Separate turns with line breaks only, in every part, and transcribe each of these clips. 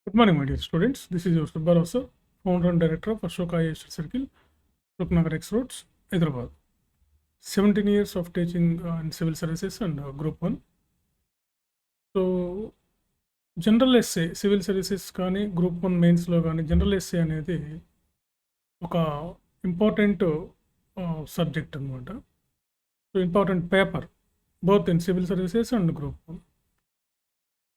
Good morning, my dear students. This is your Subbarao sir, founder and director of Ashoka IAS Circle, Rupnagar X Roads, Hyderabad. 17 years of teaching in civil services and Group 1. So, general essay civil services కానీ group 1 మెయిన్స్లో కానీ general essay అనేది ఒక important subject అనమాట. So important paper both in civil services and group 1.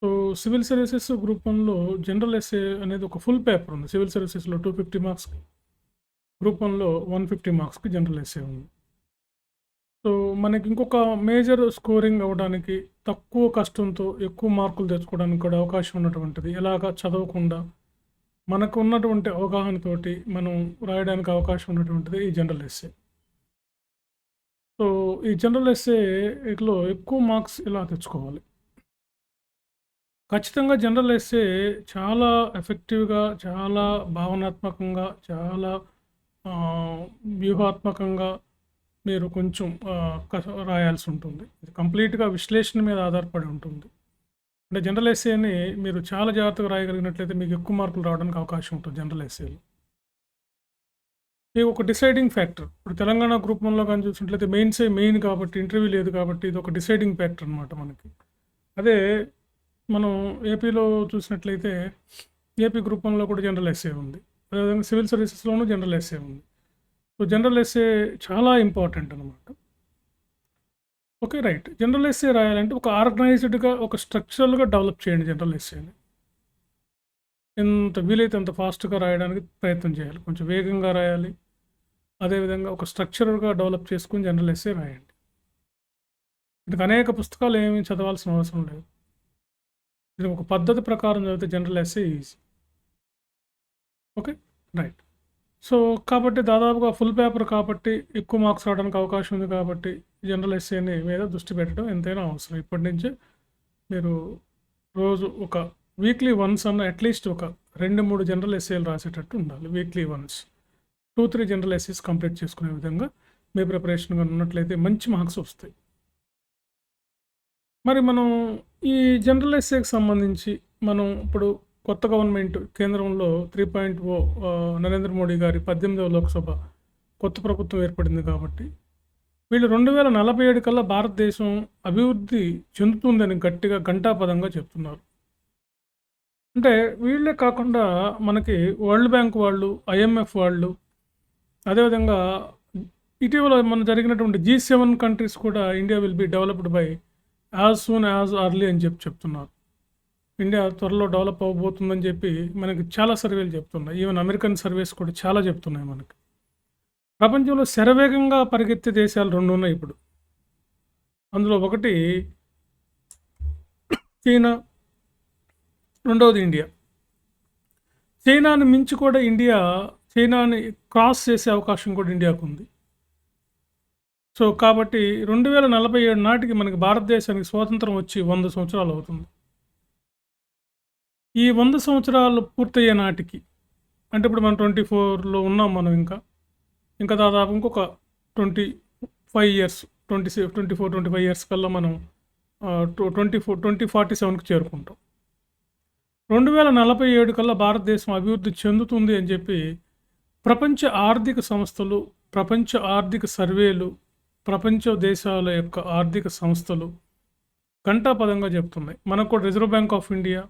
So civil services group 1లో general essay అనేది ఒక full paper ఉంది. సివిల్ సర్వీసెస్లో 250 మార్క్స్కి, గ్రూప్ 1లో 150 మార్క్స్కి జనరల్ ఎస్ఏ ఉంది. సో మనకి ఇంకొక మేజర్ స్కోరింగ్ అవ్వడానికి తక్కువ కష్టంతో ఎక్కువ మార్కులు తెచ్చుకోవడానికి కూడా అవకాశం ఉన్నటువంటిది. ఎలాగా చదవకుండా మనకు ఉన్నటువంటి అవగాహనతోటి మనం రాయడానికి అవకాశం ఉన్నటువంటిది ఈ జనరల్ ఎస్ఏ. సో ఈ జనరల్ ఎస్ఏలో ఎక్కువ మార్క్స్ ఎలా తెచ్చుకోవాలి? ఖచ్చితంగా జనరల్ ఎస్ఏ చాలా ఎఫెక్టివ్గా, చాలా భావనాత్మకంగా, చాలా వ్యూహాత్మకంగా మీరు కొంచెం రాయాల్సి ఉంటుంది. ఇది కంప్లీట్గా విశ్లేషణ మీద ఆధారపడి ఉంటుంది. అంటే జనరల్ ఎస్ఏని మీరు చాలా జాగ్రత్తగా రాయగలిగినట్లయితే మీకు ఎక్కువ మార్కులు రావడానికి అవకాశం ఉంటుంది జనరల్ ఎస్ఏలో. ఇది ఒక డిసైడింగ్ ఫ్యాక్టర్. ఇప్పుడు తెలంగాణ గ్రూప్ 1లో కానీ చూసినట్లయితే మెయిన్ కాబట్టి ఇంటర్వ్యూ లేదు కాబట్టి ఇది ఒక డిసైడింగ్ ఫ్యాక్టర్ అనమాట మనకి. అదే మనం ఏపీలో చూసినట్లయితే ఏపీ గ్రూప్ 1లో కూడా జనరల్ ఎస్ఏ ఉంది. అదేవిధంగా సివిల్ సర్వీసెస్లోనూ జనరల్ ఎస్ఏ ఉంది. సో జనరల్ ఎస్ఏ చాలా ఇంపార్టెంట్ అనమాట. Okay, right. జనరల్ ఎస్ఏ రాయాలంటే ఒక ఆర్గనైజ్డ్గా, ఒక స్ట్రక్చరల్గా డెవలప్ చేయండి జనరల్ ఎస్ఏని. ఎంత వీలైతే అంత ఫాస్ట్గా రాయడానికి ప్రయత్నం చేయాలి. కొంచెం వేగంగా రాయాలి. అదేవిధంగా ఒక స్ట్రక్చరల్గా డెవలప్ చేసుకుని జనరల్ ఎస్ఏ రాయండి. ఇందుకు అనేక పుస్తకాలు ఏమీ చదవాల్సిన అవసరం లేదు. ఇది ఒక పద్ధతి ప్రకారం చదివితే general SA easy. Okay, right. So కాబట్టి దాదాపుగా ఫుల్ పేపర్ కాబట్టి ఎక్కువ మార్క్స్ రావడానికి అవకాశం ఉంది కాబట్టి జనరల్ ఎస్ఏని మీద దృష్టి పెట్టడం ఎంతైనా అవసరం. ఇప్పటి నుంచే మీరు రోజు ఒక వీక్లీ వన్స్ అన్న అట్లీస్ట్ ఒక 2-3 జనరల్ ఎస్ఏలు రాసేటట్టు ఉండాలి. Weekly once 2-3 general essays complete చేసుకునే విధంగా మీ ప్రిపరేషన్గా ఉన్నట్లయితే మంచి మార్క్స్ వస్తాయి. మరి మనం ఈ జనరల్ ఎస్ఏకి సంబంధించి మనం ఇప్పుడు కొత్త గవర్నమెంట్ కేంద్రంలో 3.0 నరేంద్ర మోడీ గారి 18వ లోక్సభ కొత్త ప్రభుత్వం ఏర్పడింది కాబట్టి వీళ్ళు 2047 కల్లా భారతదేశం అభివృద్ధి చెందుతుందని గట్టిగా ఘంటాపదంగా చెప్తున్నారు. అంటే వీళ్ళే కాకుండా మనకి వరల్డ్ బ్యాంక్ వాళ్ళు, IMF వాళ్ళు, అదేవిధంగా ఇటీవల మన జరిగినటువంటి G7 కంట్రీస్ కూడా India will be developed by as soon as early అని చెప్తున్నారు. ఇండియా త్వరలో డెవలప్ అవ్వబోతుందని చెప్పి మనకి చాలా సర్వేలు చెప్తున్నాయి. ఈవెన్ అమెరికన్ సర్వేస్ కూడా చాలా చెప్తున్నాయి మనకి. ప్రపంచంలో శరవేగంగా పరిగెత్తే దేశాలు 2 ఉన్నాయి ఇప్పుడు. అందులో ఒకటి చైనా, రెండవది ఇండియా. చైనాని మించి కూడా ఇండియా, చైనాని క్రాస్ చేసే అవకాశం కూడా ఇండియాకు ఉంది. సో కాబట్టి 2047 నాటికి మనకి భారతదేశానికి స్వాతంత్రం వచ్చి 100 సంవత్సరాలు అవుతుంది. ఈ 100 సంవత్సరాలు పూర్తయ్యే నాటికి, అంటే ఇప్పుడు మనం 24లో ఉన్నాం, మనం ఇంకా దాదాపు ఇంకొక 25 ఇయర్స్, 24-25 ఇయర్స్ కల్లా మనం 2047కి చేరుకుంటాం. 2047 కల్లా భారతదేశం అభివృద్ధి చెందుతుంది అని చెప్పి ప్రపంచ ఆర్థిక సంస్థలు, ప్రపంచ ఆర్థిక సర్వేలు, ప్రపంచ దేశాల యొక్క ఆర్థిక సంస్థలు ఘంటాపదంగా చెప్తున్నాయి. మనకు కూడా రిజర్వ్ బ్యాంక్ ఆఫ్ ఇండియా,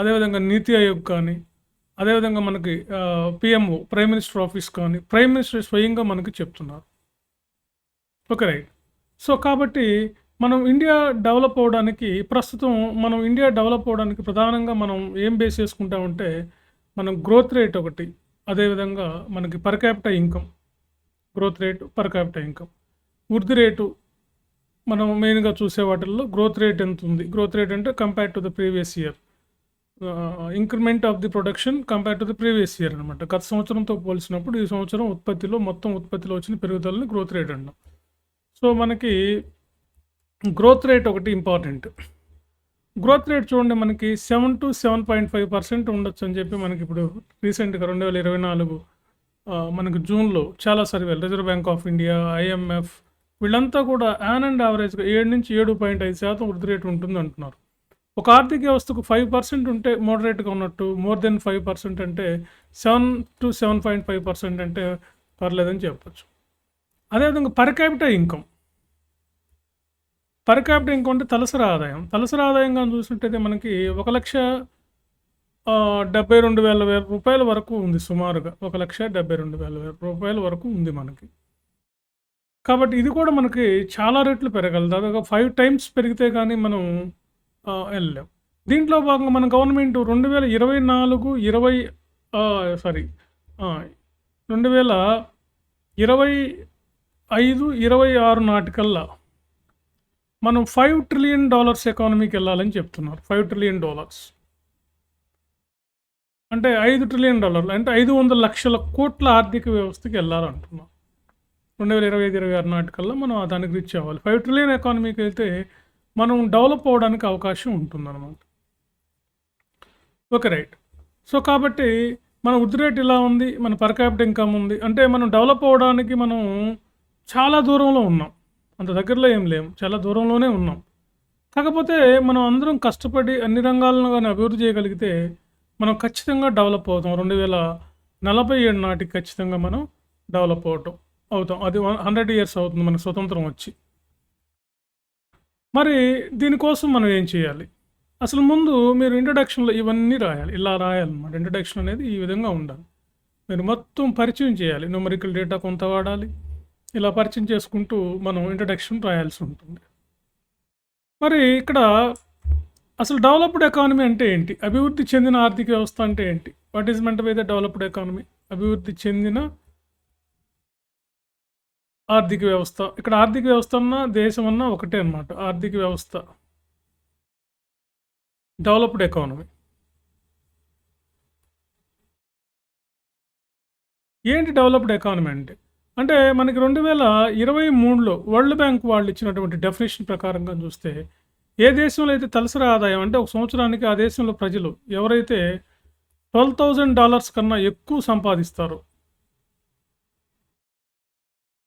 అదేవిధంగా నీతి ఆయోగ్ కానీ, అదేవిధంగా మనకి PMO ప్రైమ్ మినిస్టర్ ఆఫీస్ కానీ, ప్రైమ్ మినిస్టర్ స్వయంగా మనకి చెప్తున్నారు. Okay, right. సో కాబట్టి మనం ఇండియా డెవలప్ అవ్వడానికి ప్రధానంగా మనం ఏం బేస్ చేసుకుంటామంటే మనం గ్రోత్ రేట్ ఒకటి, అదేవిధంగా మనకి per capital income, growth rate, per capital income, వృద్ధి రేటు. మనం మెయిన్గా చూసే వాటిల్లో గ్రోత్ రేట్ ఎంత ఉంది. గ్రోత్ రేట్ అంటే compare to the previous year, increment of the production compare to the previous year అనమాట. గత సంవత్సరంతో పోల్చినప్పుడు ఈ సంవత్సరం మొత్తం ఉత్పత్తిలో వచ్చిన పెరుగుదలని గ్రోత్ రేట్ అంటాం. సో మనకి గ్రోత్ రేట్ ఒకటి ఇంపార్టెంట్. గ్రోత్ రేట్ చూడండి, మనకి 7 to 7.5% ఉండొచ్చు అని చెప్పి మనకి ఇప్పుడు రీసెంట్గా 2024 మనకి జూన్లో చాలా సర్వేలు, reserve bank of India, IMF వీళ్ళంతా కూడా యాన్ అండ్ యావరేజ్గా 7 నుంచి 7.5% వృద్ధి రేటు ఉంటుంది అంటున్నారు. ఒక ఆర్థిక వ్యవస్థకు 5% ఉంటే మోడరేట్‌గా ఉన్నట్టు, మోర్ దెన్ 5% అంటే 7-7.5% అంటే పర్లేదని చెప్పొచ్చు. అదేవిధంగా per capita income. Per capita income అంటే తలసరి ఆదాయం. తలసరి ఆదాయం గాని చూసినట్టయితే మనకి 1,72,000 రూపాయల వరకు ఉంది సుమారుగా. 1,72,000 రూపాయల వరకు ఉంది మనకి. కాబట్టి ఇది కూడా మనకి చాలా రెట్లు పెరగాలి. దాదాపుగా 5 టైమ్స్ పెరిగితే గానీ మనం ఎళ్ళలేం. దీంట్లో భాగంగా మన గవర్నమెంట్ 2024, 20 సారీ 2025, 26 నాటికల్లా మనం $5 ట్రిలియన్ ఎకానమీకెళ్ళాలని చెప్తున్నారు. $5 ట్రిలియన్. అంటే $5 ట్రిలియన్ అంటే 500 లక్షల కోట్ల ఆర్థిక వ్యవస్థకి ఎళ్ళాలంటున్నాం. 2025, 26 నాటికల్లా మనం దానికి రీచ్ అవ్వాలి. 5 ట్రిలియన్ ఎకానమీకి వెళ్తే మనం డెవలప్ అవ్వడానికి అవకాశం ఉంటుందన్నమాట. ఓకే. రైట్. సో, కాబట్టి మన వృద్ధి రేట్ ఇలా ఉంది. మన పర్ క్యాపిటా ఇన్‌కమ్ ఉంది. అంటే మనం డెవలప్ అవ్వడానికి మనం చాలా దూరంలో ఉన్నాం. అంత దగ్గరలో ఏం లేము. చాలా దూరంలోనే ఉన్నాం. కాకపోతే మనం అందరం కష్టపడి అన్ని రంగాలను గాని అభివృద్ధి చేయగలిగితే మనం ఖచ్చితంగా డెవలప్ అవుతాం. 2047 నాటికి ఖచ్చితంగా మనం డెవలప్ అవుతాం. అది 100 ఇయర్స్ అవుతుంది మనకు స్వతంత్రం వచ్చి. మరి దీనికోసం మనం ఏం చేయాలి? అసలు ముందు మీరు ఇంట్రడక్షన్‌లో ఇవన్నీ రాయాలి. ఇలా రాయాలన్నమాట. ఇంట్రడక్షన్ అనేది ఈ విధంగా ఉండాలి. మీరు మొత్తం పరిచయం చేయాలి. న్యూమరికల్ డేటా కొంత వాడాలి. ఇలా పరిచయం చేసుకుంటూ మనం ఇంట్రడక్షన్ రాయాల్సి ఉంటుంది. మరి ఇక్కడ అసలు డెవలప్డ్ ఎకానమీ అంటే ఏంటి? అభివృద్ధి చెందిన ఆర్థిక వ్యవస్థ అంటే ఏంటి? What is meant by the developed economy? అభివృద్ధి చెందిన ఆర్థిక వ్యవస్థ. ఇక్కడ ఆర్థిక వ్యవస్థ అన్నా, దేశం అన్నా ఒకటే అన్నమాట. ఆర్థిక వ్యవస్థ. Developed economy. ఏంటి డెవలప్డ్ ఎకానమీ అంటే? అంటే మనకి 2023లో వరల్డ్ బ్యాంక్ వాళ్ళు ఇచ్చినటువంటి డెఫినిషన్ ప్రకారంగా చూస్తే, ఏ దేశంలో అయితే తలసరి ఆదాయం అంటే ఒక సంవత్సరానికి ఆ దేశంలో ప్రజలు ఎవరైతే $12,000 కన్నా ఎక్కువ సంపాదిస్తారో,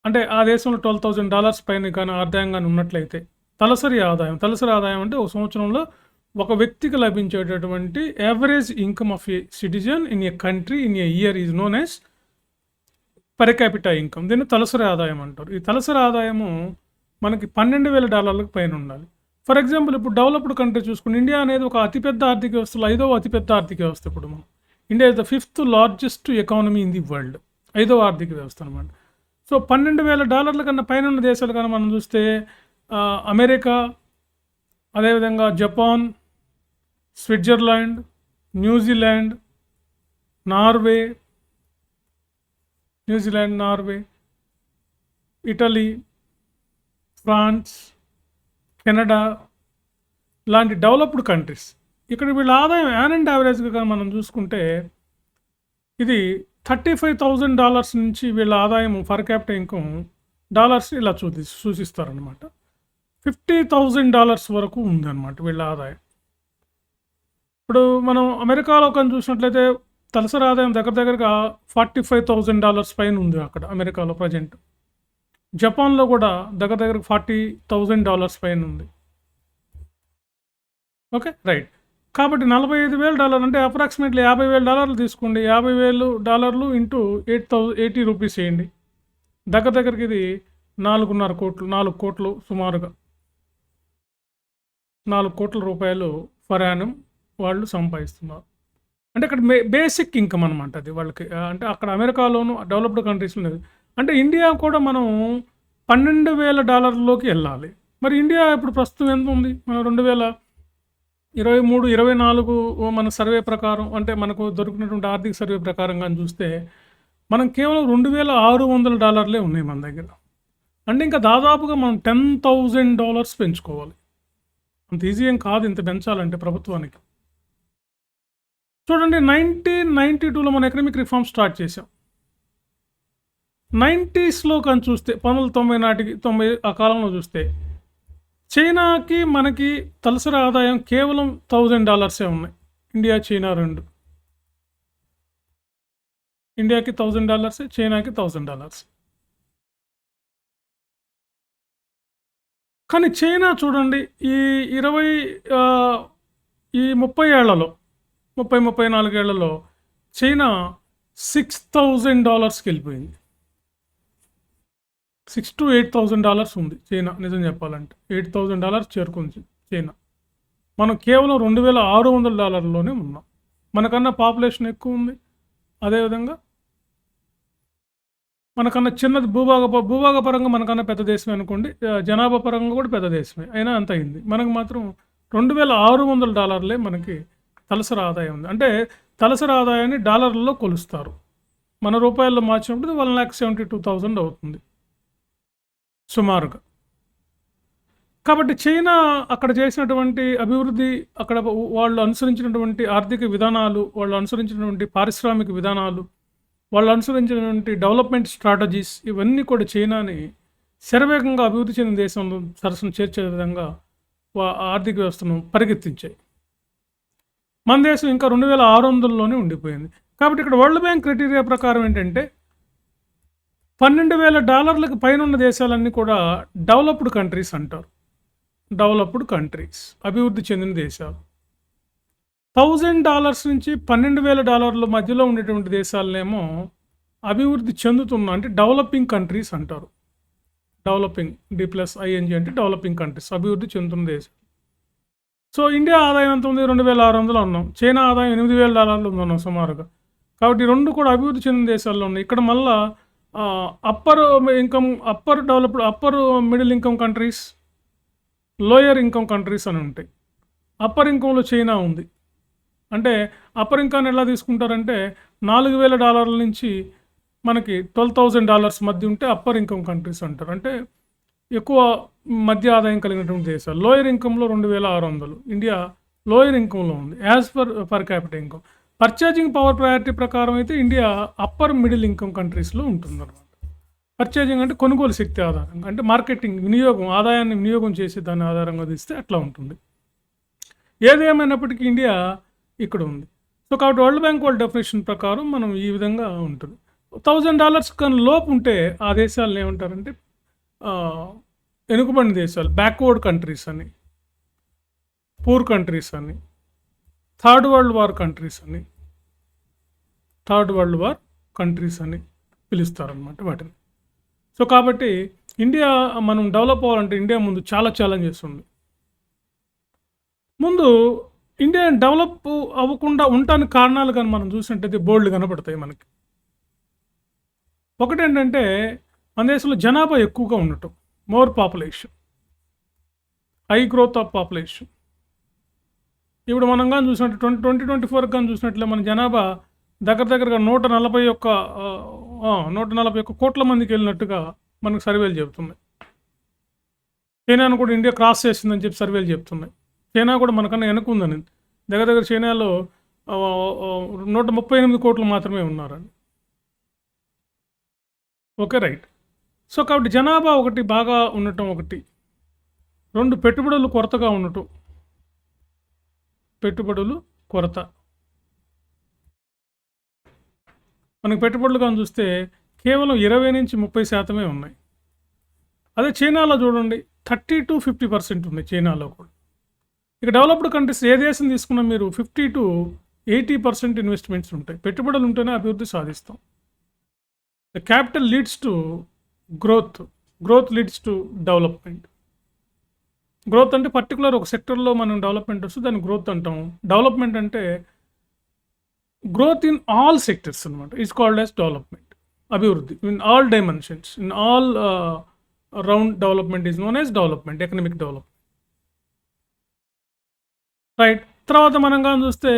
అంటే ఆ దేశంలో $12,000 పైన గాని ఆదాయం గాని ఉన్నట్లయితే తలసరి ఆదాయం. తలసరి ఆదాయం అంటే ఒక సంవత్సరంలో ఒక వ్యక్తికి లభించేటటువంటి average income of a citizen in a country in a year is known as per capita income. దీన్ని తలసరి ఆదాయం అంటారు. ఈ తలసరి ఆదాయము మనకి $12,000 పైన ఉండాలి. ఫర్ ఎగ్జాంపుల్ ఇప్పుడు డెవలప్డ్ కంట్రీ చూసుకుంటే ఇండియా అనేది ఒక అతిపెద్ద ఆర్థిక వ్యవస్థలో 5వ అతిపెద్ద ఆర్థిక వ్యవస్థ ఇప్పుడు మనం. India is the 5th largest economy in the world. 5వ ఆర్థిక వ్యవస్థ అనమాట. సో, $12,000 కన్నా పైన ఉన్న దేశాలు కన్నా మనం చూస్తే అమెరికా, అదేవిధంగా Japan, Switzerland, New Zealand, Norway, Italy, France, Canada లాంటి డెవలప్డ్ కంట్రీస్. ఇక్కడ వీళ్ళ ఆదాయం యాన్ యావరేజ్‌గా మనం చూసుకుంటే ఇది $35,000 నుంచి వీళ్ళ ఆదాయం పర్ క్యాపిటా ఇన్‌కమ్ డాలర్స్ ఇలా సూచిస్తారనమాట. $50,000 వరకు ఉందన్నమాట వీళ్ళ ఆదాయం. ఇప్పుడు మనం అమెరికాలో కానీ చూసినట్లయితే తలసరి ఆదాయం దగ్గరగా $45,000 పైన ఉంది అక్కడ అమెరికాలో ప్రజెంట్. జపాన్‌లో కూడా దగ్గరగా $40,000 పైన ఉంది. ఓకే. రైట్. కాబట్టి $45,000 అంటే అప్రాక్సిమేట్‌లీ $50,000 తీసుకోండి. $50,000 ఇంటూ 80 రూపీస్ వేయండి. దగ్గరకి ఇది 4.5 కోట్లు, 4 కోట్లు సుమారుగా. 4 కోట్ల రూపాయలు పర్ యానం వాళ్ళు సంపాదిస్తున్నారు. అంటే ఇక్కడ బేసిక్ ఇన్‌కమ్ అనమాట అది వాళ్ళకి. అంటే అక్కడ అమెరికాలోను డెవలప్డ్ కంట్రీస్‌లో లేదు. అంటే ఇండియా కూడా మనం $12,000 వెళ్ళాలి. మరి ఇండియా ఇప్పుడు ప్రస్తుతం ఎంత ఉంది? మనం 2023, 24 మన సర్వే ప్రకారం అంటే మనకు దొరికినటువంటి ఆర్థిక సర్వే ప్రకారం గాని చూస్తే మనం కేవలం $2,600 ఉన్నాయి మన దగ్గర. అంటే ఇంకా దాదాపుగా మనం $10,000 పెంచుకోవాలి. అంత ఈజీ ఏం కాదు ఇంత పెంచాలంటే ప్రభుత్వానికి. చూడండి 1992లో మనం ఎకనామిక్ రిఫార్మ్ స్టార్ట్ చేసాం. 90స్‌లో కానీ చూస్తే 1990 నాటికి 90 ఆ కాలంలో చూస్తే చైనాకి మనకి తలసరి ఆదాయం కేవలం $1,000 ఉన్నాయి. India, China 2. ఇండియాకి $1,000, చైనాకి $1,000. కానీ చైనా చూడండి ఈ ఈ 30 ఏళ్లలో 34 ఏళ్లలో చైనా $6,000కి వెళ్ళిపోయింది. $6,000 to $8,000 ఉంది చైనా. నిజం చెప్పాలంటే $8,000 చేరుకుంది చైనా. మనం కేవలం $2,600లోనే ఉన్నాం. మనకన్నా పాపులేషన్ ఎక్కువ ఉంది. అదేవిధంగా మనకన్నా చిన్నది భూభాగ పరంగా మనకన్నా పెద్ద దేశమే అనుకోండి. జనాభా పరంగా కూడా పెద్ద దేశమే. అయినా అంత అయింది. మనకు మాత్రం $2,600 మనకి తలసరి ఆదాయం ఉంది. అంటే తలసరి ఆదాయాన్ని డాలర్లలో కొలుస్తారు. మన రూపాయల్లో మార్చినప్పుడు 1,72,000 అవుతుంది సుమారుగా. కాబట్టి చైనా అక్కడ చేసినటువంటి అభివృద్ధి, అక్కడ వాళ్ళు అనుసరించినటువంటి ఆర్థిక విధానాలు, వాళ్ళు అనుసరించినటువంటి పారిశ్రామిక విధానాలు, వాళ్ళు అనుసరించినటువంటి డెవలప్మెంట్ స్ట్రాటజీస్, ఇవన్నీ కూడా చైనాని శరవేగంగా అభివృద్ధి చెందిన దేశంలో సరసన చేర్చే విధంగా ఆర్థిక వ్యవస్థను పరిగెత్తించాయి. మన దేశం ఇంకా 2,600లోనే ఉండిపోయింది. కాబట్టి ఇక్కడ వరల్డ్ బ్యాంక్ క్రైటీరియా ప్రకారం ఏంటంటే $12,000 పైన ఉన్న దేశాలన్నీ కూడా డెవలప్డ్ కంట్రీస్ అంటారు. డెవలప్డ్ కంట్రీస్, అభివృద్ధి చెందిన దేశాలు. $1,000 నుంచి $12,000 మధ్యలో ఉండేటువంటి దేశాలనేమో అభివృద్ధి చెందుతున్న, అంటే డెవలపింగ్ కంట్రీస్ అంటారు. డెవలపింగ్, D+ING అంటే డెవలపింగ్ కంట్రీస్, అభివృద్ధి చెందుతున్న దేశం. సో ఇండియా ఆదాయం ఎంత ఉంది? 2,600 ఉన్నాం. చైనా ఆదాయం $8,000 ఉన్నాం సుమారుగా. కాబట్టి రెండు కూడా అభివృద్ధి చెందిన దేశాల్లో ఉన్నాయి. ఇక్కడ మళ్ళా upper developed, upper middle income countries, lower income countries అని ఉంటాయి. అప్పర్ ఇన్కంలో చైనా ఉంది. అంటే అప్పర్ ఇన్కమ్ ఎలా తీసుకుంటారంటే $4,000 నుంచి మనకి $12,000 మధ్య ఉంటే అప్పర్ ఇన్కమ్ కంట్రీస్ అంటారు. అంటే ఎక్కువ మధ్య ఆదాయం కలిగినటువంటి దేశాలు. లోయర్ ఇన్కంలో 2,600. ఇండియా లోయర్ ఇన్కంలో ఉంది as per capital income. Purchasing power priority ప్రకారం అయితే ఇండియా అప్పర్ మిడిల్ ఇన్కమ్ కంట్రీస్లో ఉంటుందన్నమాట. పర్చేజింగ్ అంటే కొనుగోలు శక్తి ఆధారంగా, అంటే మార్కెటింగ్, వినియోగం, ఆదాయాన్ని వినియోగం చేసి దాని ఆధారంగా తీస్తే అట్లా ఉంటుంది. ఏదేమైనప్పటికీ ఇండియా ఇక్కడ ఉంది. సో కాబట్టి వరల్డ్ బ్యాంక్ వాళ్ళ డెఫినేషన్ ప్రకారం మనం ఈ విధంగా ఉంటుంది. $1,000 కన్నా లోపు ఉంటే ఆ దేశాలను ఏమంటారంటే వెనుకబడిన దేశాలు, బ్యాక్వర్డ్ కంట్రీస్ అని, పూర్ కంట్రీస్ అని, థర్డ్ వరల్డ్ వార్ కంట్రీస్ అని పిలుస్తారనమాట వాటిని. సో కాబట్టి ఇండియా, మనం డెవలప్ అవ్వాలంటే ఇండియా ముందు చాలా ఛాలెంజెస్ ఉంది. ముందు ఇండియా డెవలప్ అవ్వకుండా ఉండటానికి కారణాలు కానీ మనం చూసినట్టయితే బోల్డ్ కనపడతాయి మనకి. ఒకటేంటంటే మన దేశంలో జనాభా ఎక్కువగా ఉండటం, more population, high growth of population. ఇప్పుడు మనం కానీ చూసినట్టు 2024 కానీ చూసినట్లే మన జనాభా దగ్గరగా 141 కోట్ల మందికి వెళ్ళినట్టుగా మనకు సర్వేలు చెబుతున్నాయి. చైనాను కూడా ఇండియా క్రాస్ చేసిందని చెప్పి సర్వేలు చెప్తున్నాయి. చైనా కూడా మనకన్నా వెనుకుందని. దగ్గర చైనాలో 138 కోట్లు మాత్రమే ఉన్నారని. Okay, right. సో కాబట్టి జనాభా ఒకటి బాగా ఉండటం ఒకటి, రెండు పెట్టుబడులు కొరతగా ఉండటం, పెట్టుబడులు కొరత. మనకి పెట్టుబడులు కానీ చూస్తే కేవలం 20 నుంచి 30% ఉన్నాయి. అదే చైనాలో చూడండి 30 to 50% ఉన్నాయి చైనాలో కూడా. ఇక డెవలప్డ్ కంట్రీస్ ఏ దేశం తీసుకున్నా మీరు 50 to 80% ఇన్వెస్ట్మెంట్స్ ఉంటాయి. పెట్టుబడులు ఉంటేనే అభివృద్ధి సాధిస్తాం. The capital leads to growth leads to development. Growth అంటే పర్టికులర్ ఒక సెక్టర్లో మనం డెవలప్మెంట్ వస్తే దాన్ని గ్రోత్ అంటాం. డెవలప్మెంట్ అంటే గ్రోత్ ఇన్ ఆల్ సెక్టర్స్ అనమాట. Is called as development. అభివృద్ధి in all dimensions, in all round development is known as development, economic development. Right. తర్వాత మనం కానీ చూస్తే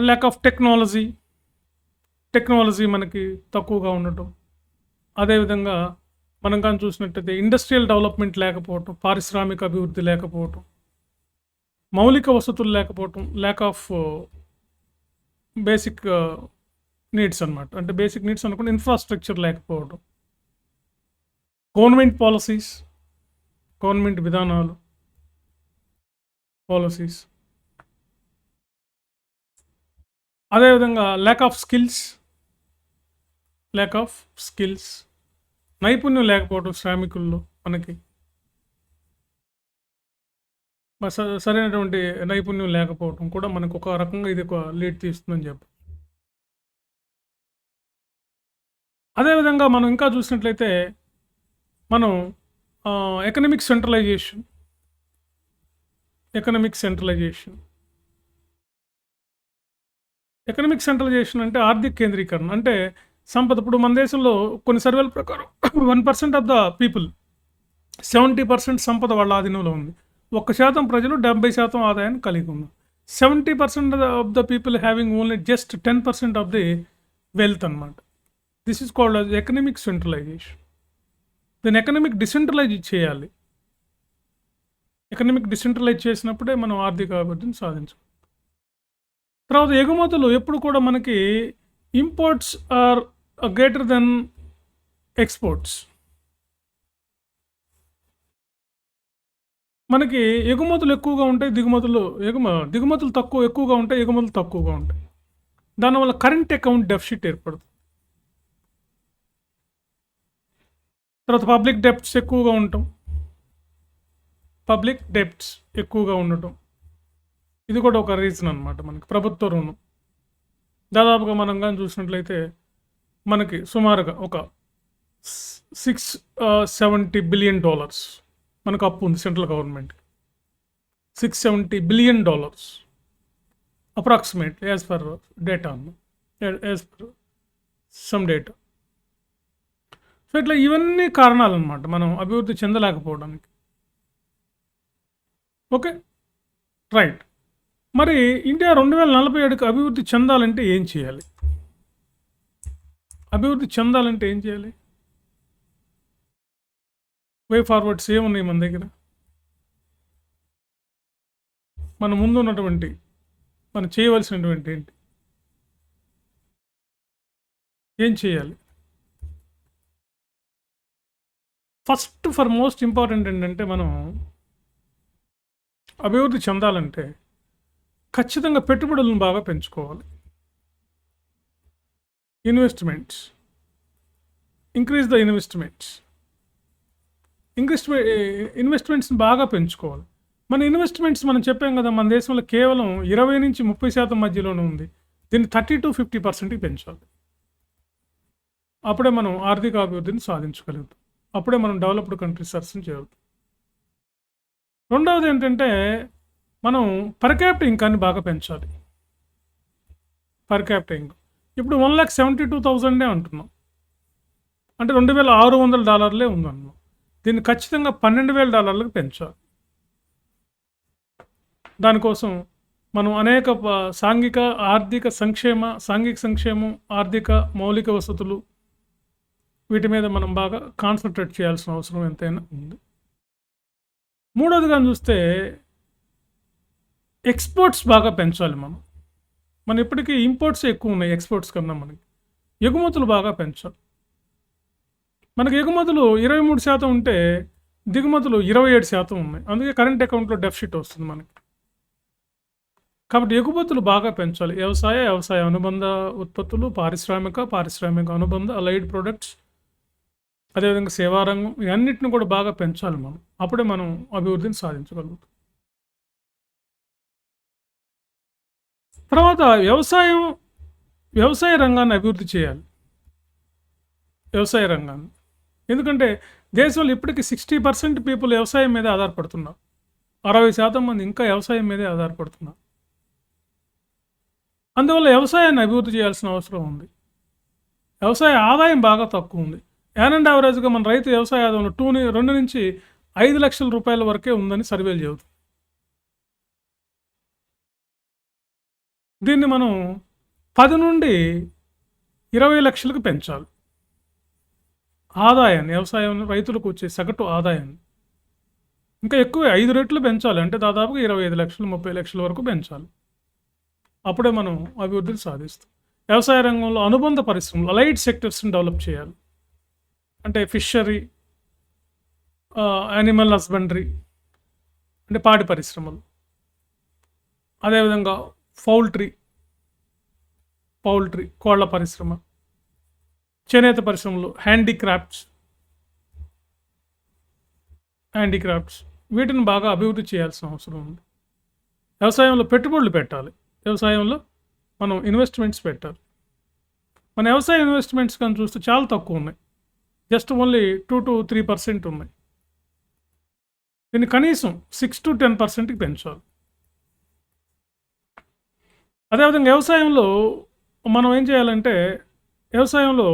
ల్యాక్ ఆఫ్ టెక్నాలజీ మనకి తక్కువగా ఉండటం. అదేవిధంగా మనం కానీ చూసినట్టయితే ఇండస్ట్రియల్ డెవలప్మెంట్ లేకపోవటం, పారిశ్రామిక అభివృద్ధి లేకపోవటం, మౌలిక వసతులు లేకపోవటం, ల్యాక్ ఆఫ్ బేసిక్ నీడ్స్ అనమాట. అంటే బేసిక్ నీడ్స్ అనుకుంటే ఇన్ఫ్రాస్ట్రక్చర్ లేకపోవడం, గవర్నమెంట్ పాలసీస్, గవర్నమెంట్ విధానాలు, పాలసీస్. అదేవిధంగా ల్యాక్ ఆఫ్ స్కిల్స్, నైపుణ్యం లేకపోవడం శ్రామికుల్లో మనకి. సరైనటువంటి నైపుణ్యం లేకపోవటం కూడా మనకు ఒక రకంగా ఇది ఒక లీడ్ తీస్తుందని చెప్పి. అదేవిధంగా మనం ఇంకా చూసినట్లయితే మనం economic centralisation economic centralisation economic centralisation అంటే ఆర్థిక కేంద్రీకరణ. అంటే సంపద ఇప్పుడు మన దేశంలో కొన్ని సర్వేల ప్రకారం 1% ఆఫ్ ద పీపుల్ 70% సంపద వాళ్ళ ఆధీనంలో ఉంది. 1% ప్రజలు 70% ఆదాయాన్ని కలిగి ఉన్నారు. 70% of the people having only just 10% of the wealth అనమాట. This is called as economic centralisation. దీన్ని ఎకనామిక్ డిసెంట్రలైజ్ చేయాలి. ఎకనామిక్ డిసెంట్రలైజ్ చేసినప్పుడే మనం ఆర్థిక అభివృద్ధిని సాధించాలి. తర్వాత ఎగుమతులు ఎప్పుడు కూడా మనకి imports are greater than exports. మనకి ఎగుమతులు ఎక్కువగా ఉంటాయి, దిగుమతులు ఎక్కువగా ఉంటాయి, ఎగుమతులు తక్కువగా ఉంటాయి. దానివల్ల కరెంట్ అకౌంట్ డెఫిసిట్ ఏర్పడుతుంది. తర్వాత పబ్లిక్ డెప్ట్స్ ఎక్కువగా ఉండటం ఇది కూడా ఒక రీజన్ అనమాట. మనకి ప్రభుత్వ రుణం దాదాపుగా మనం కానీ చూసినట్లయితే మనకి సుమారుగా ఒక $670 బిలియన్ మనకు అప్పు ఉంది central government. $670 billion approximately as per data as per some data. So ఇట్లా ఇవన్నీ కారణాలు అనమాట మనం అభివృద్ధి చెందలేకపోవడానికి. Okay, right. మరి ఇండియా 2047కి అభివృద్ధి చెందాలంటే ఏం చేయాలి? వే ఫార్వర్డ్స్ ఏమున్నాయి మన దగ్గర? మన ముందు ఉన్నటువంటి మనం చేయవలసినటువంటి ఏంటి? ఏం చేయాలి? ఫస్ట్ మోస్ట్ ఇంపార్టెంట్ ఏంటంటే మనం అభివృద్ధి చెందాలంటే ఖచ్చితంగా పెట్టుబడులను బాగా పెంచుకోవాలి. ఇంక్రీజ్ ద ఇన్వెస్ట్మెంట్స్ని బాగా పెంచుకోవాలి. మన ఇన్వెస్ట్మెంట్స్ మనం చెప్పాం కదా, మన దేశంలో కేవలం 20 నుంచి 30% మధ్యలోనే ఉంది. దీన్ని 30 to 50% పెంచాలి. అప్పుడే మనం ఆర్థిక అభివృద్ధిని సాధించగలుగుతాం. అప్పుడే మనం డెవలప్డ్ కంట్రీస్ సర్చ్ చేయగలుగుతాం. రెండవది ఏంటంటే మనం పర్ క్యాపిటల్ ఇన్కాన్ని బాగా పెంచాలి. ఇప్పుడు $1,72,000 అంటున్నాం, అంటే $2,600 ఉందన్నాం. దీన్ని ఖచ్చితంగా $12,000 పెంచాలి. దానికోసం మనం అనేక సాంఘిక సంక్షేమం, ఆర్థిక మౌలిక వసతులు వీటి మీద మనం బాగా కాన్సన్ట్రేట్ చేయాల్సిన అవసరం ఎంతైనా ఉంది. మూడవదిగా చూస్తే ఎక్స్పోర్ట్స్ బాగా పెంచాలి. మనం ఇప్పటికీ ఇంపోర్ట్స్ ఎక్కువ ఉన్నాయి ఎక్స్పోర్ట్స్ కన్నా. మనకి ఎగుమతులు బాగా పెంచాలి. మనకి ఎగుమతులు 23% ఉంటే దిగుమతులు 27% ఉన్నాయి. అందుకే కరెంట్ అకౌంట్లో డెఫిసిట్ వస్తుంది మనకి. కాబట్టి ఎగుమతులు బాగా పెంచాలి. వ్యవసాయ అనుబంధ ఉత్పత్తులు, పారిశ్రామిక అనుబంధ అలైడ్ ప్రొడక్ట్స్, అదేవిధంగా సేవారంగం, ఇవన్నిటిని కూడా బాగా పెంచాలి మనం. అప్పుడే మనం అభివృద్ధిని సాధించగలుగుతాం. తర్వాత వ్యవసాయ రంగాన్ని అభివృద్ధి చేయాలి. ఎందుకంటే దేశంలో ఇప్పటికీ 60% పీపుల్ వ్యవసాయం మీదే ఆధారపడుతున్నారు. 60% మంది ఇంకా వ్యవసాయం మీదే ఆధారపడుతున్నారు. అందువల్ల వ్యవసాయాన్ని అభివృద్ధి చేయాల్సిన అవసరం ఉంది. వ్యవసాయ ఆదాయం బాగా తక్కువ ఉంది. యావరేజ్గా మన రైతు వ్యవసాయ ఆదాయం 2 నుంచి 5 లక్షల రూపాయల వరకే ఉందని సర్వేలు చెబుతుంది. దీన్ని మనం 10 నుండి 20 లక్షలకు పెంచాలి. ఆదాయాన్ని, వ్యవసాయం రైతులకు వచ్చే సగటు ఆదాయాన్ని ఇంకా ఎక్కువ 5 రెట్లు పెంచాలి. అంటే దాదాపుగా 25 లక్షలు 30 లక్షల వరకు పెంచాలి. అప్పుడే మనం అభివృద్ధిని సాధిస్తాం. వ్యవసాయ రంగంలో అనుబంధ పరిశ్రమలు, అలైడ్ సెక్టర్స్ని డెవలప్ చేయాలి. అంటే ఫిషరీ, యానిమల్ హస్బెండరీ అంటే పాడి పరిశ్రమలు, అదేవిధంగా పౌల్ట్రీ కోళ్ల పరిశ్రమ, చేనేత పరిశ్రమలు, హ్యాండీక్రాఫ్ట్స్ వీటిని బాగా అభివృద్ధి చేయాల్సిన అవసరం ఉంది. వ్యవసాయంలో పెట్టుబడులు పెట్టాలి. వ్యవసాయంలో మనం ఇన్వెస్ట్మెంట్స్ పెట్టాలి. మన వ్యవసాయ ఇన్వెస్ట్మెంట్స్ కానీ చూస్తే చాలా తక్కువ ఉన్నాయి. జస్ట్ ఓన్లీ 2-3% ఉన్నాయి. దీన్ని కనీసం 6-10%కి పెంచాలి. అదేవిధంగా వ్యవసాయంలో మనం ఏం చేయాలంటే, వ్యవసాయంలో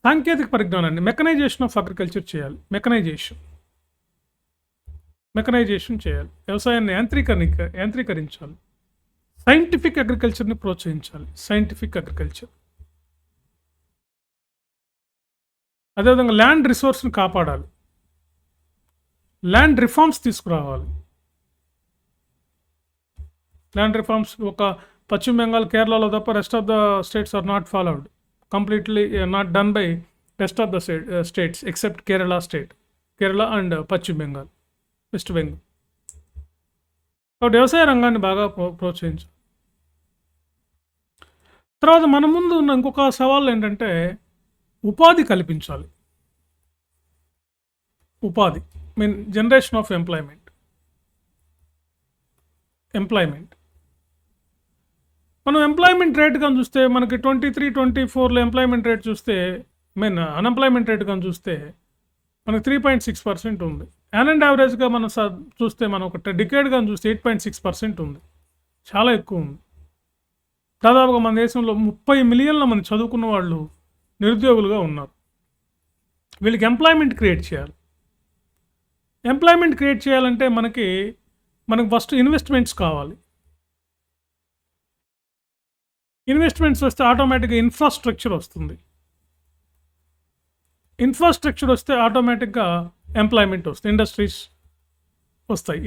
సాంకేతిక పరిజ్ఞానాన్ని మెకనైజేషన్ ఆఫ్ అగ్రికల్చర్ చేయాలి. మెకనైజేషన్ చేయాలి. వ్యవసాయాన్ని యాంత్రీకరించాలి. సైంటిఫిక్ అగ్రికల్చర్ని ప్రోత్సహించాలి. Scientific agriculture. అదేవిధంగా ల్యాండ్ రిసోర్స్ని కాపాడాలి. ల్యాండ్ రిఫార్మ్స్ తీసుకురావాలి. ల్యాండ్ రిఫార్మ్స్ ఒక పశ్చిమ బెంగాల్, కేరళలో తప్ప rest of the states are not followed. Completely not done by rest of the states except Kerala and Paschim Bengal, west Bengal. కాబట్టి వ్యవసాయ రంగాన్ని బాగా ప్రోత్సహించాలి. తర్వాత మన ముందు ఉన్న ఇంకొక సవాళ్ళు ఏంటంటే ఉపాధి కల్పించాలి. ఉపాధి జనరేషన్ ఆఫ్ ఎంప్లాయ్మెంట్. మనం ఎంప్లాయ్మెంట్ రేట్ కానీ చూస్తే మనకి 23-24లో ఎంప్లాయ్మెంట్ రేట్ చూస్తే అన్ఎంప్లాయ్మెంట్ రేట్ కానీ చూస్తే మనకి 3.6% ఉంది. అండ్ యావరేజ్గా మనం చూస్తే మనం ఒక డికేడ్ కానీ చూస్తే 8.6% ఉంది. చాలా ఎక్కువ ఉంది. దాదాపుగా మన దేశంలో 30 మిలియన్ల మంది చదువుకున్న వాళ్ళు నిరుద్యోగులుగా ఉన్నారు. వీళ్ళకి ఎంప్లాయ్మెంట్ క్రియేట్ చేయాలి. ఎంప్లాయ్మెంట్ క్రియేట్ చేయాలంటే మనకి ఫస్ట్ ఇన్వెస్ట్మెంట్స్ కావాలి. ఇన్వెస్ట్మెంట్స్ వస్తే ఆటోమేటిక్గా ఇన్ఫ్రాస్ట్రక్చర్ వస్తుంది. ఇన్ఫ్రాస్ట్రక్చర్ వస్తే ఆటోమేటిక్గా ఎంప్లాయ్మెంట్ వస్తుంది.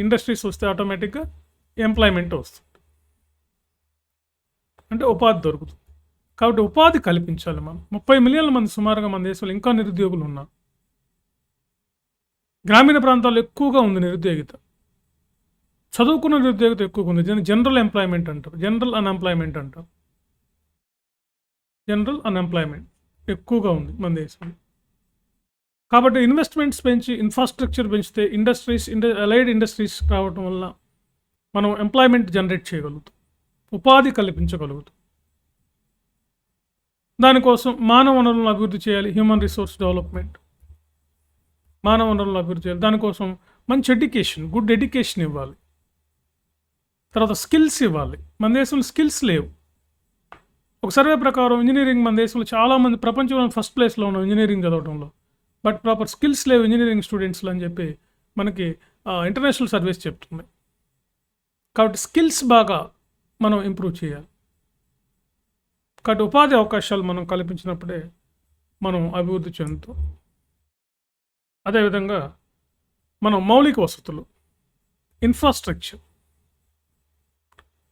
ఇండస్ట్రీస్ వస్తే ఆటోమేటిక్గా ఎంప్లాయ్మెంట్ వస్తుంది. అంటే ఉపాధి దొరుకుతుంది. కాబట్టి ఉపాధి కల్పించాలి. మనం 30 మిలియన్ల మంది సుమారుగా మన దేశంలో ఇంకా నిరుద్యోగులు ఉన్నారు. గ్రామీణ ప్రాంతాల్లో ఎక్కువగా ఉంది నిరుద్యోగిత. చదువుకున్న నిరుద్యోగిత ఎక్కువగా ఉంది. జనరల్ అన్ఎంప్లాయ్మెంట్ అంటారు. జనరల్ అన్ఎంప్లాయ్మెంట్ ఎక్కువగా ఉంది మన దేశంలో. కాబట్టి ఇన్వెస్ట్మెంట్స్ పెంచి ఇన్ఫ్రాస్ట్రక్చర్ పెంచితే అలైడ్ ఇండస్ట్రీస్ రావటం వల్ల మనం ఎంప్లాయ్మెంట్ జనరేట్ చేయగలుగుతాం. ఉపాధి కల్పించగలుగుతాం. దానికోసం మానవ వనరులను అభివృద్ధి చేయాలి. Human resource development. మానవ వనరులను అభివృద్ధి చేయాలి. దానికోసం మంచి గుడ్ ఎడ్యుకేషన్ ఇవ్వాలి. తర్వాత స్కిల్స్ ఇవ్వాలి. మన దేశంలో స్కిల్స్ లేవు. ఒక సర్వే ప్రకారం ఇంజనీరింగ్ మన దేశంలో చాలామంది ప్రపంచంలో ఫస్ట్ ప్లేస్లో ఉన్నాం ఇంజనీరింగ్ చదవడంలో. బట్ ప్రాపర్ స్కిల్స్ లేవు ఇంజనీరింగ్ స్టూడెంట్స్లో అని చెప్పి మనకి ఇంటర్నేషనల్ సర్వీస్ చెప్తుంది. కాబట్టి స్కిల్స్ బాగా మనం ఇంప్రూవ్ చేయాలి. కాబట్టి ఉపాధి అవకాశాలు మనం కల్పించినప్పుడే మనం అభివృద్ధి చెందుతాం. అదేవిధంగా మనం మౌలిక వసతులు,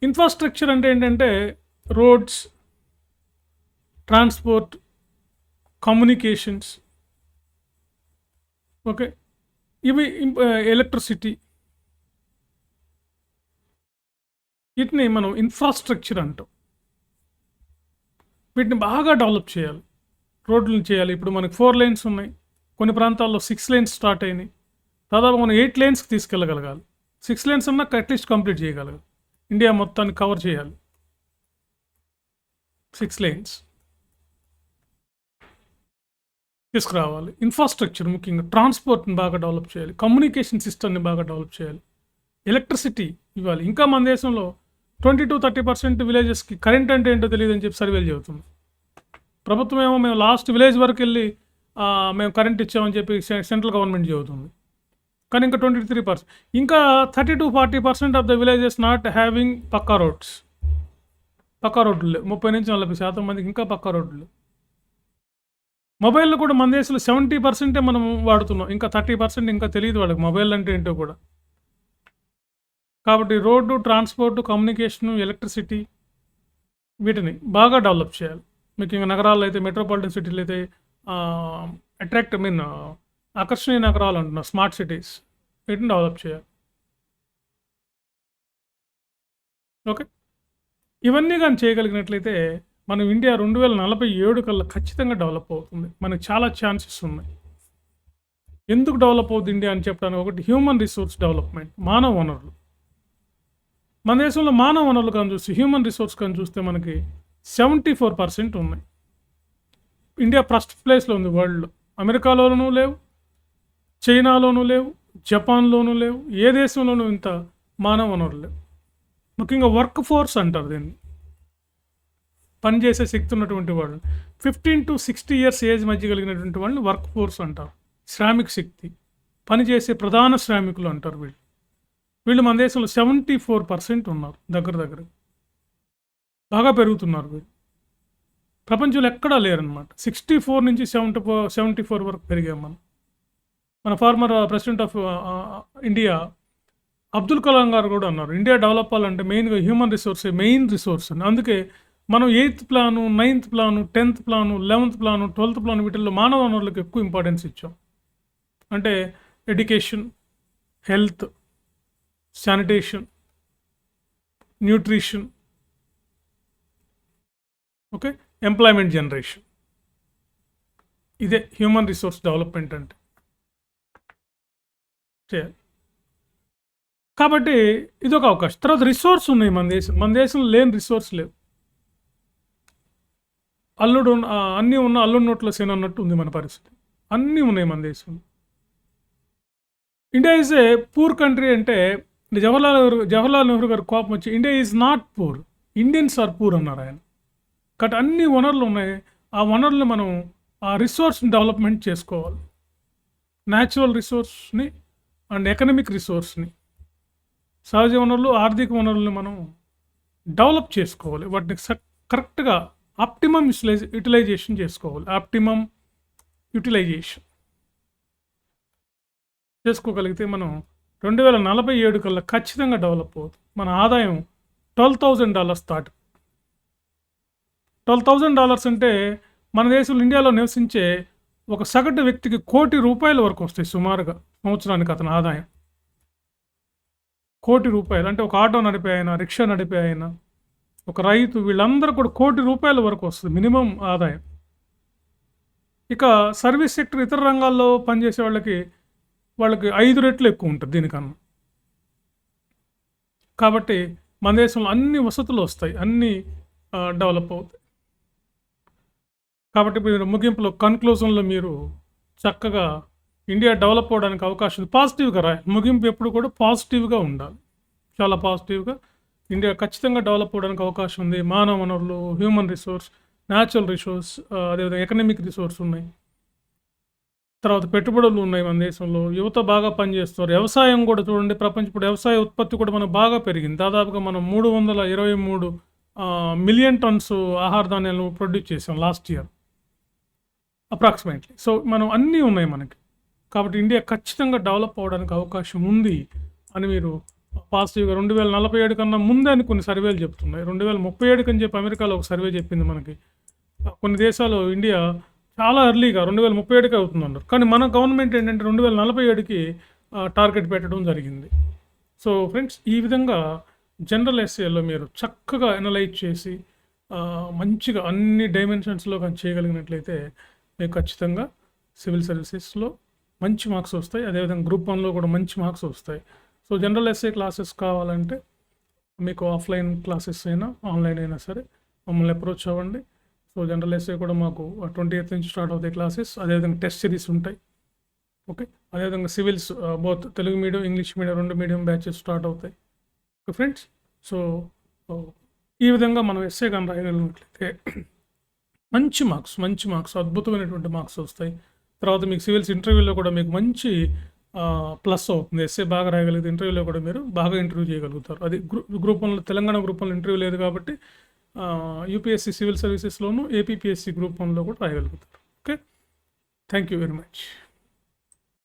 ఇన్ఫ్రాస్ట్రక్చర్ అంటే ఏంటంటే రోడ్స్, ట్రాన్స్పోర్ట్, కమ్యూనికేషన్స్, ఓకే, ఇవి ఎలక్ట్రిసిటీ, వీటిని మనం ఇన్ఫ్రాస్ట్రక్చర్ అంటాం. వీటిని బాగా డెవలప్ చేయాలి. రోడ్లను చేయాలి. ఇప్పుడు మనకి 4 lanes ఉన్నాయి. కొన్ని ప్రాంతాల్లో 6 lanes స్టార్ట్ అయినాయి. దాదాపు మనం 8 lanesకి తీసుకెళ్ళగలగాలి. 6 lanes అన్నా అట్లీస్ట్ కంప్లీట్ చేయగలగాలి. ఇండియా మొత్తాన్ని కవర్ చేయాలి. 6 lanes తీసుకురావాలి. ఇన్ఫ్రాస్ట్రక్చర్ ముఖ్యంగా ట్రాన్స్పోర్ట్ని బాగా డెవలప్ చేయాలి. కమ్యూనికేషన్ సిస్టమ్ని బాగా డెవలప్ చేయాలి. ఎలక్ట్రిసిటీ ఇవ్వాలి. ఇంకా మన దేశంలో 20-30% విలేజెస్కి కరెంట్ అంటే ఏంటో తెలియదు అని చెప్పి సర్వేలు చెబుతుంది. ప్రభుత్వం ఏమో మేము లాస్ట్ విలేజ్ వరకు వెళ్ళి మేము కరెంట్ ఇచ్చామని చెప్పి సెంట్రల్ గవర్నమెంట్ చెబుతుంది. కానీ ఇంకా 23%, ఇంకా 30-40% of the villages not having pucca రోడ్లు. 30-40% మందికి ఇంకా పక్కా రోడ్లు. మొబైల్లో కూడా మన దేశంలో 70% మనం వాడుతున్నాం. ఇంకా 30% ఇంకా తెలియదు వాళ్ళకి మొబైల్ అంటే ఏంటో కూడా. కాబట్టి రోడ్డు, ట్రాన్స్పోర్టు, కమ్యూనికేషను, ఎలక్ట్రిసిటీ వీటిని బాగా డెవలప్ చేయాలి. ముఖ్యంగా నగరాల్లో అయితే, మెట్రోపాలిటన్ సిటీలు అయితే ఆకర్షణీయ నగరాలు అంటున్నారు, స్మార్ట్ సిటీస్, వీటిని డెవలప్ చేయాలి. ఓకే, ఇవన్నీ కానీ చేయగలిగినట్లయితే మనం ఇండియా 2047 కల్లా ఖచ్చితంగా డెవలప్ అవుతుంది. మనకు చాలా ఛాన్సెస్ ఉన్నాయి. ఎందుకు డెవలప్ అవుతుంది ఇండియా అని చెప్పడానికి ఒకటి హ్యూమన్ రిసోర్స్ డెవలప్మెంట్, మానవ వనరులు. మన దేశంలో మానవ వనరులు కానీ చూస్తే, హ్యూమన్ రిసోర్స్ కానీ చూస్తే మనకి 74% ఉన్నాయి. ఇండియా ఫస్ట్ ప్లేస్లో ఉంది వరల్డ్లో. అమెరికాలోనూ లేవు, చైనాలోనూ లేవు, జపాన్లోనూ లేవు, ఏ దేశంలోనూ ఇంత మానవ వనరులు లేవు. ముఖ్యంగా వర్క్ ఫోర్స్ అంటారు దీన్ని, పనిచేసే శక్తి ఉన్నటువంటి వాళ్ళు. 15 to 60 years ఏజ్ మధ్య కలిగినటువంటి వాళ్ళని వర్క్ ఫోర్స్ అంటారు. శ్రామిక శక్తి, పనిచేసే ప్రధాన శ్రామికులు అంటారు వీళ్ళు మన దేశంలో 74% ఉన్నారు. దగ్గర బాగా పెరుగుతున్నారు వీళ్ళు. ప్రపంచంలో ఎక్కడా లేరనమాట. 64 నుంచి 74 వరకు పెరిగాం మన former president of India Abdul Kalam గారు కూడా అన్నారు, ఇండియా డెవలప్ అవ్వాలంటే మెయిన్గా హ్యూమన్ రిసోర్సే మెయిన్ రిసోర్స్ అని. అందుకే మనం 8th plan, 9th plan, 10th plan, 11th plan, 12th plan వీటిల్లో మానవ వనరులకు ఎక్కువ ఇంపార్టెన్స్ ఇచ్చాం. అంటే education, health, sanitation, nutrition, okay, employment generation. ఇదే హ్యూమన్ రిసోర్స్ డెవలప్మెంట్ అంటే చేయాలి. కాబట్టి ఇదొక అవకాశం. తర్వాత రిసోర్స్ ఉన్నాయి మన దేశంలో లేని రిసోర్స్ లేవు. అన్నీ ఉన్న అల్లుడు నోట్లో సేన అన్నట్టు ఉంది మన పరిస్థితి. అన్నీ ఉన్నాయి మన దేశంలో. India is a poor country అంటే జవహర్లాల్ నెహ్రూ గారు కోపం వచ్చి India is not poor, Indians are poor అన్నారు ఆయన. కాబట్టి అన్ని వనరులు ఉన్నాయి. ఆ వనరులు మనం ఆ రిసోర్స్ని డెవలప్మెంట్ చేసుకోవాలి. న్యాచురల్ రిసోర్స్ని అండ్ ఎకనమిక్ రిసోర్స్ని, సహజ వనరులు, ఆర్థిక వనరుల్ని మనం డెవలప్ చేసుకోవాలి. వాటిని కరెక్ట్గా ఆప్టిమమ్ యూటిలైజేషన్ చేసుకోవాలి. ఆప్టిమమ్ యూటిలైజేషన్ చేసుకోగలిగితే మనం 2047 కల్లా ఖచ్చితంగా డెవలప్ అవుతుంది. మన ఆదాయం $12,000 దాటి. $12,000 అంటే మన దేశంలో, ఇండియాలో నివసించే ఒక సగటు వ్యక్తికి ₹1 కోటి వరకు వస్తాయి సుమారుగా సంవత్సరానికి అతని ఆదాయం. ₹1 కోటి అంటే ఒక ఆటో నడిపే ఆయన, రిక్షా నడిపే ఆయన, ఒక రైతు, వీళ్ళందరూ కూడా ₹1 కోటి వరకు వస్తుంది మినిమం ఆదాయం. ఇక సర్వీస్ సెక్టర్, ఇతర రంగాల్లో పనిచేసే వాళ్ళకి 5 రెట్లు ఎక్కువ ఉంటుంది దీనికన్నా. కాబట్టి మన దేశంలో అన్ని వసతులు వస్తాయి, అన్నీ డెవలప్ అవుతాయి. కాబట్టి మీరు ముగింపులో, కన్క్లూజన్లో మీరు చక్కగా ఇండియా డెవలప్ అవ్వడానికి అవకాశం ఉంది. పాజిటివ్గా రాయాలి. ముగింపు ఎప్పుడు కూడా పాజిటివ్గా ఉండాలి, చాలా పాజిటివ్గా. ఇండియా ఖచ్చితంగా డెవలప్ అవ్వడానికి అవకాశం ఉంది. మానవ వనరులు, హ్యూమన్ రిసోర్స్, న్యాచురల్ రిసోర్స్, అదేవిధంగా ఎకనమిక్ రిసోర్స్ ఉన్నాయి. తర్వాత పెట్టుబడులు ఉన్నాయి మన దేశంలో. యువత బాగా పనిచేస్తారు. వ్యవసాయం కూడా చూడండి, ఇప్పుడు వ్యవసాయ ఉత్పత్తి కూడా మనకు బాగా పెరిగింది. దాదాపుగా మనం 323 మిలియన్ టన్స్ ఆహార ధాన్యాలను ప్రొడ్యూస్ చేసాం లాస్ట్ ఇయర్ అప్రాక్సిమేట్లీ. సో మనం అన్నీ ఉన్నాయి మనకి. కాబట్టి ఇండియా ఖచ్చితంగా డెవలప్ అవ్వడానికి అవకాశం ఉంది అని మీరు పాజిటివ్గా 2047 కన్నా ముందే అని కొన్ని సర్వేలు చెప్తున్నాయి. 2037 అని చెప్పి అమెరికాలో ఒక సర్వే చెప్పింది మనకి. కొన్ని దేశాలు ఇండియా చాలా ఎర్లీగా 2037కి అవుతుందన్నారు. కానీ మన గవర్నమెంట్ ఏంటంటే 2047కి టార్గెట్ పెట్టడం జరిగింది. సో ఫ్రెండ్స్, ఈ విధంగా జనరల్ ఎస్ఏలో మీరు చక్కగా అనలైజ్ చేసి మంచిగా అన్ని డైమెన్షన్స్లో కానీ చేయగలిగినట్లయితే మీకు ఖచ్చితంగా సివిల్ సర్వీసెస్లో మంచి మార్క్స్ వస్తాయి. అదేవిధంగా గ్రూప్ 1లో కూడా మంచి మార్క్స్ వస్తాయి. సో జనరల్ ఎస్ఏ క్లాసెస్ కావాలంటే మీకు ఆఫ్లైన్ క్లాసెస్ అయినా ఆన్లైన్ అయినా సరే మమ్మల్ని అప్రోచ్ అవ్వండి. సో జనరల్ ఎస్ఏ కూడా మాకు 28th నుంచి స్టార్ట్ అవుతాయి క్లాసెస్. అదేవిధంగా టెస్ట్ సిరీస్ ఉంటాయి. ఓకే, అదేవిధంగా civils both Telugu medium, English medium 2 medium batches start అవుతాయి. ఓకే ఫ్రెండ్స్, సో ఈ విధంగా మనం ఎస్ఏ కానీ రాయగలిగినట్లయితే మంచి మార్క్స్, అద్భుతమైనటువంటి మార్క్స్ వస్తాయి. తర్వాత మీకు సివిల్స్ ఇంటర్వ్యూలో కూడా మీకు మంచి ప్లస్ అవుతుంది. ఎస్ఏ బాగా రాయగలిగితే ఇంటర్వ్యూలో కూడా మీరు బాగా ఇంటర్వ్యూ చేయగలుగుతారు. అది గ్రూప్ 1లో, తెలంగాణ గ్రూప్ 1లో ఇంటర్వ్యూ లేదు కాబట్టి యూపీఎస్సీ సివిల్ సర్వీసెస్లోను, ఏపీపీఎస్సీ గ్రూప్ 1లో కూడా రాయగలుగుతారు. Okay, thank you very much.